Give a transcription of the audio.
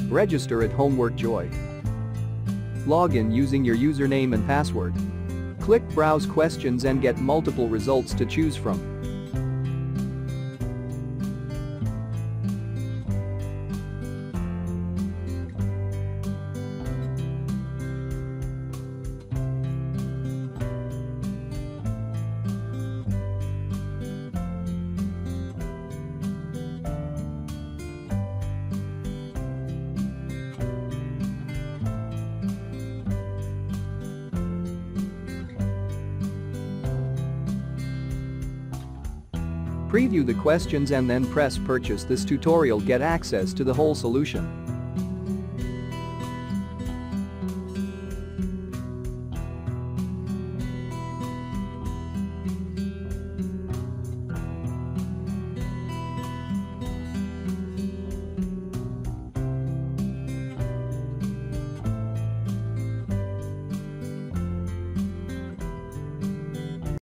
Register at Homework Joy. Log in using your username and password. Click Browse Questions and get multiple results to choose from. Preview the questions and then press Purchase. This tutorial get access to the whole solution.